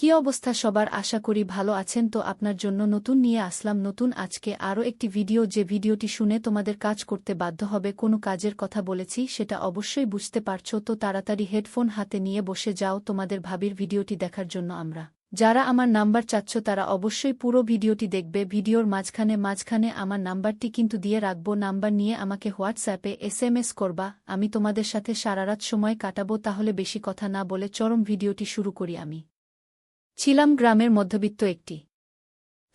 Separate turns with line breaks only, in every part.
কি অবস্থা সবার, আশা করি ভালো আছেন। তো আপনার জন্য নতুন নিয়ে আসলাম নতুন আজকে আরও একটি ভিডিও, যে ভিডিওটি শুনে তোমাদের কাজ করতে বাধ্য হবে। কোনো কাজের কথা বলেছি সেটা অবশ্যই বুঝতে পারছো, তো তাড়াতাড়ি হেডফোন হাতে নিয়ে বসে যাও তোমাদের ভাবির ভিডিওটি দেখার জন্য। যারা আমার নাম্বার চাচ্ছ তারা অবশ্যই পুরো ভিডিওটি দেখবে। ভিডিওর মাঝখানে আমার নাম্বারটি কিন্তু দিয়ে রাখবো। নাম্বার নিয়ে আমাকে হোয়াটসঅ্যাপে SMS করবা, আমি তোমাদের সাথে সারারাত সময় কাটাবো। তাহলে বেশি কথা না বলে চরম ভিডিওটি শুরু করি। আমি ছিলাম গ্রামের মধ্যবিত্ত একটি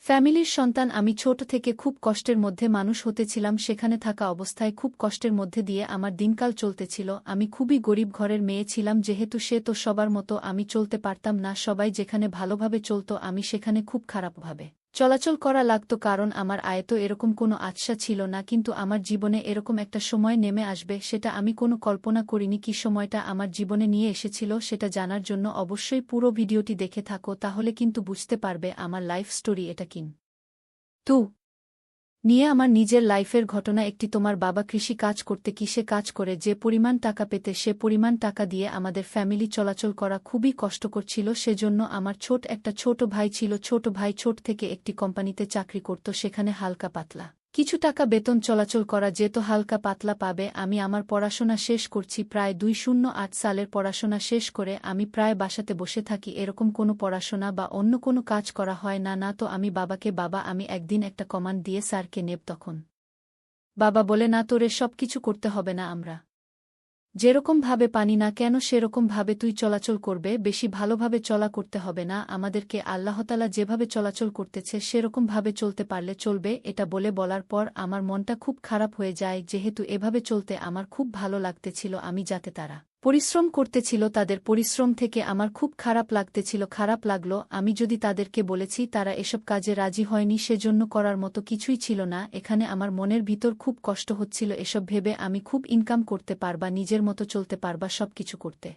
ফ্যামিলির সন্তান। আমি ছোট থেকে খুব কষ্টের মধ্যে মানুষ হতেছিলাম। সেখানে থাকা অবস্থায় খুব কষ্টের মধ্যে দিয়ে আমার দিনকাল চলতেছিল। আমি খুবই গরিব ঘরের মেয়ে ছিলাম, যেহেতু সে তো সবার মতো আমি চলতে পারতাম না। সবাই যেখানে ভালোভাবে চলত আমি সেখানে খুব খারাপভাবে চলাচল করা লাগতো, কারণ আমার আয় তো এরকম কোনো আশা ছিল না। কিন্তু আমার জীবনে এরকম একটা সময় নেমে আসবে, সেটা আমি কোনো কল্পনা করিনি। কি সময়টা আমার জীবনে নিয়ে এসেছিল সেটা জানার জন্য অবশ্যই পুরো ভিডিওটি দেখে থাকো, তাহলে কিন্তু বুঝতে পারবে আমার লাইফ স্টোরি এটা তু নিয়ে আমার নিজের লাইফের ঘটনা একটি। তোমার বাবা কৃষি কাজ করতে, কিসে কাজ করে যে পরিমাণ টাকা পেতে সে পরিমাণ টাকা দিয়ে আমাদের ফ্যামিলি চলাচল করা খুবই কষ্টকর ছিল। সেজন্য আমার একটা ছোট ভাই ছিল। ছোট ভাই ছোট থেকে একটি কোম্পানিতে চাকরি করত, সেখানে হালকা পাতলা কিছু টাকা বেতন চলাচল করা যেত, হালকা পাতলা পাবে। আমি আমার পড়াশোনা শেষ করছি, প্রায় 2008 সালের পড়াশোনা শেষ করে আমি প্রায় বাসাতে বসে থাকি। এরকম কোনো পড়াশোনা বা অন্য কোনো কাজ করা হয় না। না তো আমি বাবাকে, বাবা আমি একদিন একটা কমান্ড দিয়ে স্যারকে নেব। তখন বাবা বলে, না তোরে সব কিছু করতে হবে না, আমরা যেরকম ভাবে পানি না কেন সেরকম ভাবে তুই চলাচল করবে, বেশি ভালোভাবে চলা করতে হবে না, আমাদেরকে আল্লাহতালা যেভাবে চলাচল করতেছে সেরকম ভাবে চলতে পারলে চলবে। এটা বলার পর আমার মনটা খুব খারাপ হয়ে যায়, যেহেতু এভাবে চলতে আমার খুব ভালো লাগতেছিল। আমি যাতে তারা পরিশ্রম করতেছিল তাদের পরিশ্রম থেকে আমার খুব খারাপ লাগতেছিল। খারাপ লাগলো, আমি যদি তাদেরকে বলেছি তারা এসব কাজে রাজি হয়নি, সেজন্য করার মতো কিছুই ছিল না। এখানে আমার মনের ভিতর খুব কষ্ট হচ্ছিল এসব ভেবে। আমি খুব ইনকাম করতে পারবা, নিজের মতো চলতে পারবা, সব কিছু করতে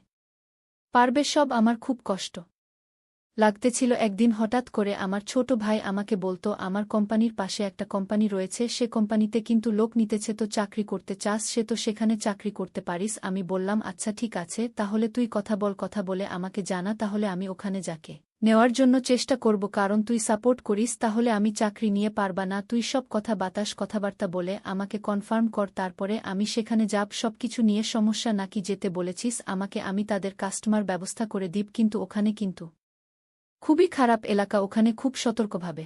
পারবে, সব আমার খুব কষ্ট লাগতেছিল। একদিন হঠাৎ করে আমার ছোট ভাই আমাকে বলতো, আমার কোম্পানির পাশে একটা কোম্পানি রয়েছে, সে কোম্পানিতে কিন্তু লোক নিতেছে, তো চাকরি করতে চাস সে তো সেখানে চাকরি করতে পারিস। আমি বললাম আচ্ছা ঠিক আছে, তাহলে তুই কথা বলে আমাকে জানা, তাহলে আমি ওখানে যাকে নেওয়ার জন্য চেষ্টা করব। কারণ তুই সাপোর্ট করিস, তাহলে আমি চাকরি নিয়ে পারবা না। তুই সব কথাবার্তা বলে আমাকে কনফার্ম কর, তারপরে আমি সেখানে যাব। সবকিছু নিয়ে সমস্যা নাকি যেতে বলেছিস আমাকে, আমি তাদের কাস্টমার ব্যবস্থা করে দিব। কিন্তু ওখানে কিন্তু খুবই খারাপ এলাকা, ওখানে খুব সতর্কভাবে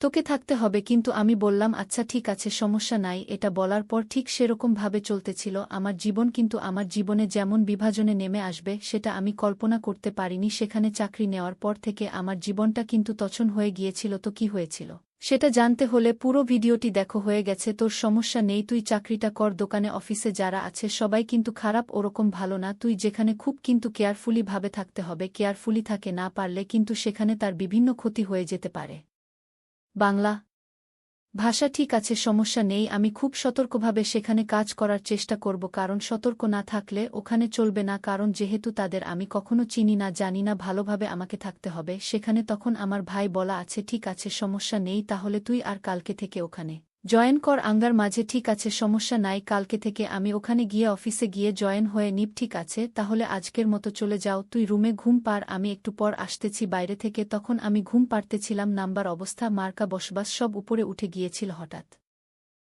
তোকে থাকতে হবে। কিন্তু আমি বললাম আচ্ছা ঠিক আছে, সমস্যা নাই। এটা বলার পর ঠিক সেরকম ভাবে চলতেছিল আমার জীবন। কিন্তু আমার জীবনে যেমন বিভাজনে নেমে আসবে সেটা আমি কল্পনা করতে পারিনি। সেখানে চাকরি নেওয়ার পর থেকে আমার জীবনটা কিন্তু তছন হয়ে গিয়েছিল। তো কি হয়েছিল সেটা জানতে হলে পুরো ভিডিওটি দেখো। হয়ে গেছে তোর, সমস্যা নেই, তুই চাকরিটা কর। দোকানে অফিসে যারা আছে সবাই কিন্তু খারাপ, ওরকম ভালো না। তুই যেখানে খুব কিন্তু কেয়ারফুলি ভাবে থাকতে হবে, কেয়ারফুলি থাকে না পারলে কিন্তু সেখানে তার বিভিন্ন ক্ষতি হয়ে যেতে পারে। বাংলা ভাষা ঠিক আছে, সমস্যা নেই, আমি খুব সতর্কভাবে সেখানে কাজ করার চেষ্টা করব। কারণ সতর্ক না থাকলে ওখানে চলবে না, কারণ যেহেতু তাদের আমি কখনো চিনি না জানি না, ভালোভাবে আমাকে থাকতে হবে সেখানে। তখন আমার ভাই বলা আছে ঠিক আছে সমস্যা নেই, তাহলে তুই আর কালকে থেকে ওখানে জয়েন কর। আঙ্গার মাঝে ঠিক আছে সমস্যা নাই, কালকে থেকে আমি ওখানে গিয়ে অফিসে গিয়ে জয়েন হয়ে নিব। ঠিক আছে তাহলে আজকের মতো চলে যাও, তুই রুমে ঘুম পার, আমি একটু পর আসতেছি বাইরে থেকে। তখন আমি ঘুম পাড়তেছিলাম, নাম্বার অবস্থা মার্কা বসবাস সব উপরে উঠে গিয়েছিল। হঠাৎ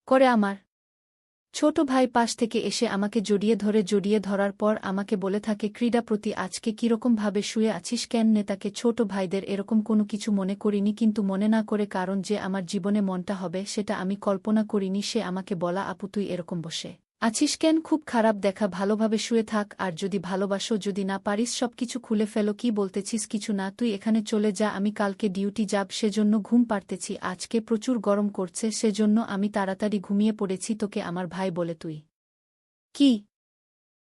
করে আমার ছোট ভাই পাশ থেকে এসে আমাকে জড়িয়ে ধরার পর আমাকে বলে থাকে, ক্রীড়া প্রতি আজকে কিরকমভাবে শুয়ে আছিস কেন? নেতাকে ছোট ভাইদের এরকম কোনো কিছু মনে করিনি, কিন্তু মনে না করে, কারণ যে আমার জীবনে মনটা হবে সেটা আমি কল্পনা করিনি। সে আমাকে বলা, আপু তুই এরকম বসে আছিস কেন? খুব খারাপ দেখা, ভালোভাবে শুয়ে থাক। আর যদি ভালোবাসো, যদি না পারিস সবকিছু খুলে ফেলো। কি বলতেছিস? কিছু না, তুই এখানে চলে যা, আমি কালকে ডিউটি যাব সেজন্য ঘুম পাড়তেছি। আজকে প্রচুর গরম করছে সেজন্য আমি তাড়াতাড়ি ঘুমিয়ে পড়েছি। তোকে আমার ভাই বলে, তুই কি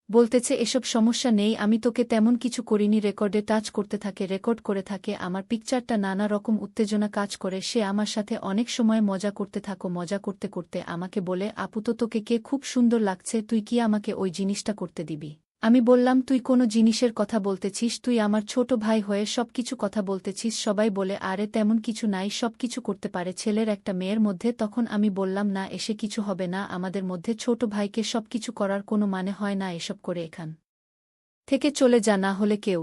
বলতেছে এসব সমস্যা নেই, আমি তোকে তেমন কিছু করিনি। রেকর্ডে টাচ করতে থাকে, রেকর্ড করে থাকে আমার পিকচারটা, নানা রকম উত্তেজনা কাজ করে। সে আমার সাথে অনেক সময় মজা করতে থাকো। মজা করতে করতে আমাকে বলে, আপু তো তোকে কে খুব সুন্দর লাগছে, তুই কি আমাকে ওই জিনিসটা করতে দিবি? আমি বললাম তুই কোনো জিনিসের কথা বলতেছিস? তুই আমার ছোট ভাই হয়ে সবকিছু কথা বলতেছিস। সবাই বলে আরে তেমন কিছু নাই, সবকিছু করতে পারে ছেলের একটা মেয়ের মধ্যে। তখন আমি বললাম না, এসে কিছু হবে না আমাদের মধ্যে, ছোট ভাইকে সবকিছু করার কোনো মানে হয় না। এসব করে এখান থেকে চলে যা, না হলে কেউ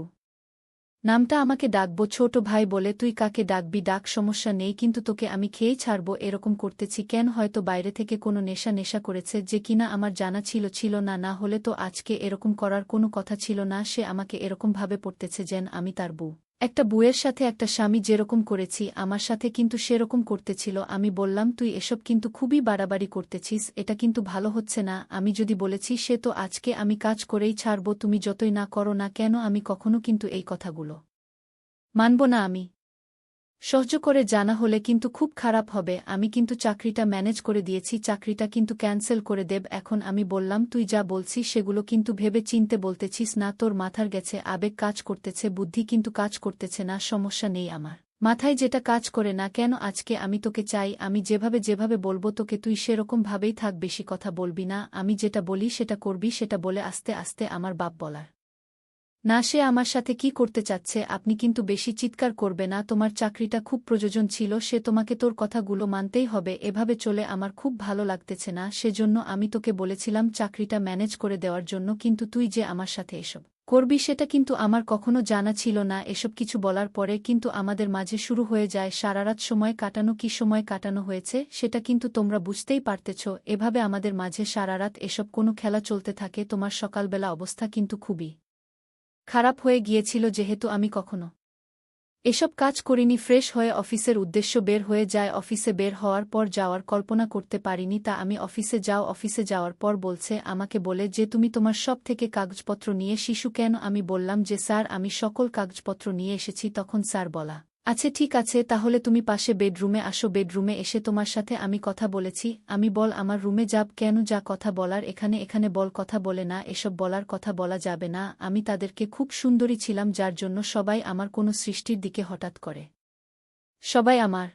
নামটা আমাকে ডাকবো ছোট ভাই বলে তুই কাকে ডাকবি ডাক সমস্যা নেই কিন্তু তোকে আমি খেয়েই ছাড়বো এরকম করতেছি কেন হয়তো বাইরে থেকে কোনো নেশা করেছে যে কিনা আমার জানা ছিল না না হলে তো আজকে এরকম করার কোনো কথা ছিল না সে আমাকে এরকম ভাবে পড়তেছে যেন আমি তার বউ একটা বুয়ের সাথে একটা স্বামী যেরকম করেছি আমার সাথে কিন্তু সেরকম করতেছিল আমি বললাম তুই এসব কিন্তু খুবই বাড়াবাড়ি করতেছিস এটা কিন্তু ভালো হচ্ছে না আমি যদি বলেছি সে তো আজকে আমি কাজ করেই ছাড়ব তুমি যতই না করো না কেন আমি কখনো কিন্তু এই কথাগুলো মানব না আমি সহ্য করে জানা হলে কিন্তু খুব খারাপ হবে আমি কিন্তু চাকরিটা ম্যানেজ করে দিয়েছি চাকরিটা কিন্তু ক্যান্সেল করে দেব এখন আমি বললাম তুই যা বলছিস সেগুলো কিন্তু ভেবে চিনতে বলতেছিস না তোর মাথার গেছে আবেগ কাজ করতেছে বুদ্ধি কিন্তু কাজ করতেছে না সমস্যা নেই আমার মাথায় যেটা কাজ করে না কেন আজকে আমি তোকে চাই আমি যেভাবে বলবো তোকে তুই সেরকম ভাবেই থাক বেশি কথা বলবি না আমি যেটা বলি সেটা করবি সেটা বলে আস্তে আস্তে আমার বাপ বলার না সে আমার সাথে কি করতে চাচ্ছে আপনি কিন্তু বেশি চিৎকার করবে না তোমার চাকরিটা খুব প্রয়োজন ছিল সে তোমাকে তোর কথাগুলো মানতেই হবে এভাবে চলে আমার খুব ভালো লাগতেছে না সেজন্য আমি তোকে বলেছিলাম চাকরিটা ম্যানেজ করে দেওয়ার জন্য কিন্তু তুই যে আমার সাথে এসব করবি সেটা কিন্তু আমার কখনো জানা ছিল না এসব কিছু বলার পরে কিন্তু আমাদের মাঝে শুরু হয়ে যায় সারারাত সময় কাটানো কি সময় কাটানো হয়েছে সেটা কিন্তু তোমরা বুঝতেই পারতেছ এভাবে আমাদের মাঝে সারারাত এসব কোনো খেলা চলতে থাকে তোমার সকালবেলা অবস্থা কিন্তু খুবই খারাপ হয়ে গিয়েছিল যেহেতু আমি কখনো এসব কাজ করিনি ফ্রেশ হয়ে অফিসের উদ্দেশ্য বের হয়ে যায় অফিসে বের হওয়ার পর যাওয়ার কল্পনা করতে পারিনি তা আমি অফিসে যাওয়ার পর বলছে আমাকে বলে যে তুমি তোমার সব থেকে কাগজপত্র নিয়ে শিশু কেন আমি বললাম যে স্যার আমি সকল কাগজপত্র নিয়ে এসেছি তখন স্যার বলা আচ্ছা ঠিক আছে তাহলে তুমি পাশে বেডরুমে আসো বেডরুমে এসে তোমার সাথে আমি কথা বলেছি আমি বল আমার রুমে যাব কেন যা কথা বলার এখানে বল কথা বলে না এসব বলার কথা বলা যাবে না আমি তাদেরকে খুব সুন্দরী ছিলাম যার জন্য সবাই আমার কোনো সৃষ্টির দিকে হঠাৎ করে সবাই আমার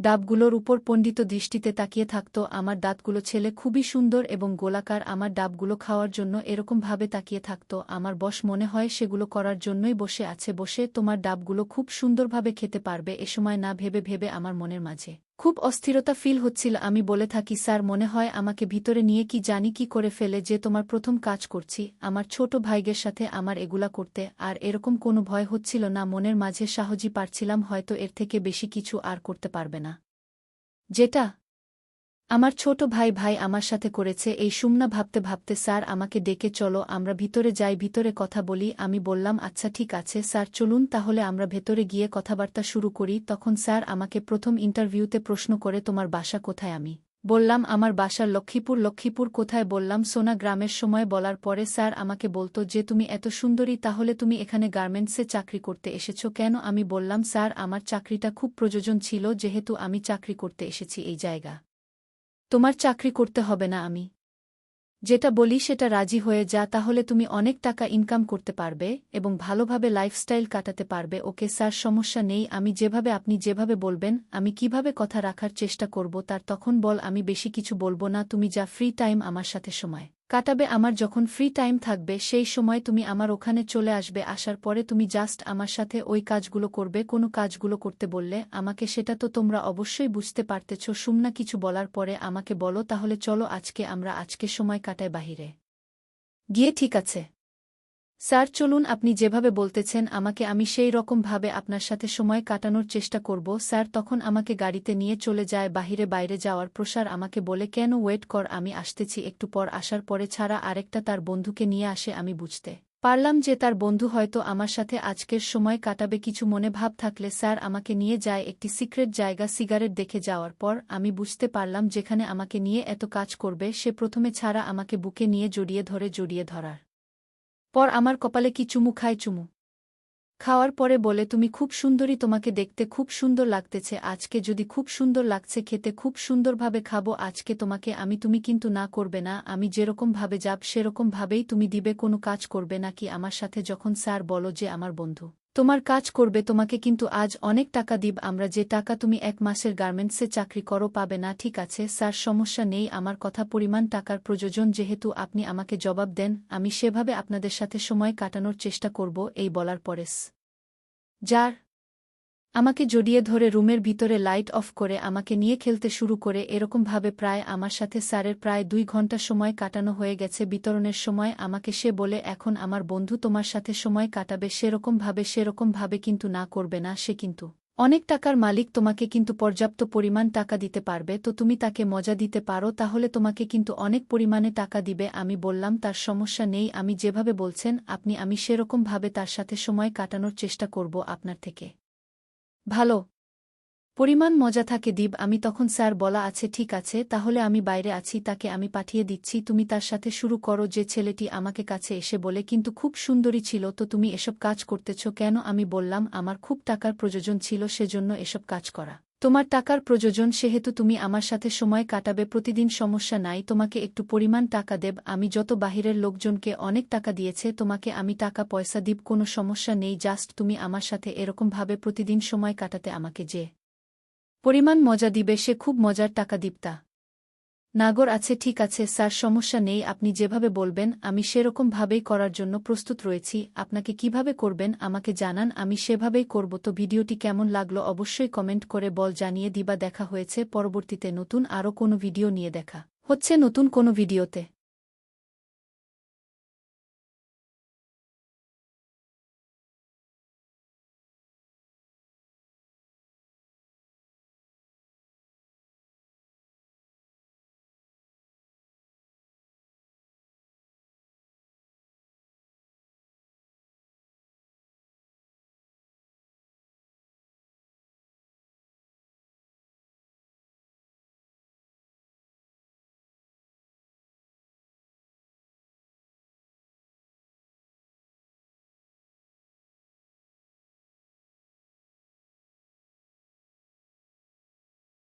ডাবগুলোর উপর পণ্ডিত দৃষ্টিতে তাকিয়ে থাকত আমার দাঁতগুলো ছেলে খুবই সুন্দর এবং গোলাকার আমার ডাবগুলো খাওয়ার জন্য এরকমভাবে তাকিয়ে থাকত আমার বশ মনে হয় সেগুলো করার জন্যই বসে তোমার ডাবগুলো খুব সুন্দরভাবে খেতে পারবে এসময় না ভেবে আমার মনের মাঝে খুব অস্থিরতা ফিল হচ্ছিল আমি বলে থাকি স্যার মনে হয় আমাকে ভিতরে নিয়ে কি জানি কি করে ফেলে যে তোমার প্রথম কাজ করছি আমার ছোট ভাইগের সাথে আমার এগুলা করতে আর এরকম কোনো ভয় হচ্ছিল না মনের মাঝে সাহসী পারছিলাম হয়তো এর থেকে বেশি কিছু আর করতে পারবে না যেটা আমার ছোট ভাই আমার সাথে করেছে এই সুমনা ভাবতে স্যার আমাকে ডেকে চলো আমরা ভিতরে যাই ভিতরে কথা বলি আমি বললাম আচ্ছা ঠিক আছে স্যার চলুন তাহলে আমরা ভেতরে গিয়ে কথাবার্তা শুরু করি তখন স্যার আমাকে প্রথম ইন্টারভিউতে প্রশ্ন করে তোমার বাসা কোথায় আমি বললাম আমার বাসা লক্ষ্মীপুর কোথায় বললাম সোনা গ্রামের সময় বলার পরে স্যার আমাকে বলতো যে তুমি এত সুন্দরী তাহলে তুমি এখানে গার্মেন্টসে চাকরি করতে এসেছো কেন আমি বললাম স্যার আমার চাকরিটা খুব প্রয়োজন ছিল যেহেতু আমি চাকরি করতে এসেছি এই জায়গা তোমার চাকরি করতে হবে না আমি যেটা বলি সেটা রাজি হয়ে যা তাহলে তুমি অনেক টাকা ইনকাম করতে পারবে এবং ভালোভাবে লাইফস্টাইল কাটাতে পারবে ওকে স্যার সমস্যা নেই আমি আপনি যেভাবে বলবেন আমি কিভাবে কথা রাখার চেষ্টা করব তার তখন বল আমি বেশি কিছু বলবো না তুমি যা ফ্রি টাইম আমার সাথে সময় কাটাবে আমার যখন ফ্রি টাইম থাকবে সেই সময় তুমি আমার ওখানে চলে আসবে আসার পরে তুমি জাস্ট আমার সাথে ওই কাজগুলো করবে কোনো কাজগুলো করতে বললে আমাকে সেটা তো তোমরা অবশ্যই বুঝতে পারতেছ সুমনা কিছু বলার পরে আমাকে বলো তাহলে চলো আজকে সময় কাটায় বাহিরে গিয়ে ঠিক আছে স্যার চলুন আপনি যেভাবে বলতেছেন আমাকে আমি সেই রকমভাবে আপনার সাথে সময় কাটানোর চেষ্টা করব স্যার তখন আমাকে গাড়িতে নিয়ে চলে যায় বাইরে যাওয়ার প্রসার আমাকে বলে কেন ওয়েট কর আমি আসতেছি একটু পর আসার পরে ছাড়া আরেকটা তার বন্ধুকে নিয়ে আসে আমি বুঝতে পারলাম যে তার বন্ধু হয়তো আমার সাথে আজকের সময় কাটাবে কিছু মনে ভাব থাকলে স্যার আমাকে নিয়ে যায় একটি সিক্রেট জায়গা সিগারেট দেখে যাওয়ার পর আমি বুঝতে পারলাম যেখানে আমাকে নিয়ে এত কাজ করবে সে প্রথমে ছাড়া আমাকে বুকে নিয়ে জড়িয়ে ধরার পর আমার কপালে কি চুমু খাওয়ার পরে বলে তুমি খুব সুন্দরী তোমাকে দেখতে খুব সুন্দর লাগতেছে আজকে যদি খুব সুন্দর লাগছে খেতে খুব সুন্দরভাবে খাবো আজকে তোমাকে তুমি কিন্তু না করবে না আমি যেরকমভাবে যাব সেরকমভাবেই তুমি দিবে কোনো কাজ করবে নাকি আমার সাথে যখন স্যার বলো যে আমার বন্ধু তোমার কাজ করবে তোমাকে কিন্তু আজ অনেক টাকা দিব আমরা যে টাকা তুমি 1 মাসের গার্মেন্টসে চাকরি করো পাবে না ঠিক আছে স্যার সমস্যা নেই আমার কথা পরিমাণ টাকার প্রয়োজন যেহেতু আপনি আমাকে জবাব দেন আমি সেভাবে আপনাদের সাথে সময় কাটানোর চেষ্টা করব এই বলার পরে যার আমাকে জড়িয়ে ধরে রুমের ভিতরে লাইট অফ করে আমাকে নিয়ে খেলতে শুরু করে এরকমভাবে প্রায় আমার সাথে স্যারের প্রায় 2 ঘন্টা সময় কাটানো হয়ে গেছে বিতরণের সময় আমাকে সে বলে এখন আমার বন্ধু তোমার সাথে সময় কাটাবে সেরকমভাবে কিন্তু না করবে না সে কিন্তু অনেক টাকার মালিক তোমাকে কিন্তু পর্যাপ্ত পরিমাণ টাকা দিতে পারবে তো তুমি তাকে মজা দিতে পারো তাহলে তোমাকে কিন্তু অনেক পরিমাণে টাকা দিবে আমি বললাম তার সমস্যা নেই আমি যেভাবে বলছেন আপনি আমি সেরকমভাবে তার সাথে সময় কাটানোর চেষ্টা করব আপনার থেকে ভালো পরিমাণ মজা থাকে দিব আমি তখন স্যার বলা আছে ঠিক আছে তাহলে আমি বাইরে আছি তাকে আমি পাঠিয়ে দিচ্ছি তুমি তার সাথে শুরু করো যে ছেলেটি আমাকে কাছে এসে বলে কিন্তু খুব সুন্দরী ছিল তো তুমি এসব কাজ করতেছ কেন আমি বললাম আমার খুব টাকার প্রয়োজন ছিল সেজন্য এসব কাজ করা তোমার টাকার প্রয়োজন সেহেতু তুমি আমার সাথে সময় কাটাবে প্রতিদিন সমস্যা নাই তোমাকে একটু পরিমাণ টাকা দেব আমি যত বাহিরের লোকজনকে অনেক টাকা দিয়েছে তোমাকে আমি টাকা পয়সা দিব কোনো সমস্যা নেই জাস্ট তুমি আমার সাথে এরকমভাবে প্রতিদিন সময় কাটাতে আমাকে যে পরিমাণ মজা দিবে সে খুব মজার টাকা দীপ্তা নাগর আছে ঠিক আছে স্যার সমস্যা নেই আপনি যেভাবে বলবেন আমি সেরকমভাবেই করার জন্য প্রস্তুত রয়েছি আপনাকে কিভাবে করবেন আমাকে জানান আমি সেভাবেই করব তো ভিডিওটি কেমন লাগলো অবশ্যই কমেন্ট করে বল জানিয়ে দিবা দেখা হয়েছে পরবর্তীতে নতুন আরও কোনো ভিডিও নিয়ে দেখা হচ্ছে নতুন কোনো ভিডিওতে।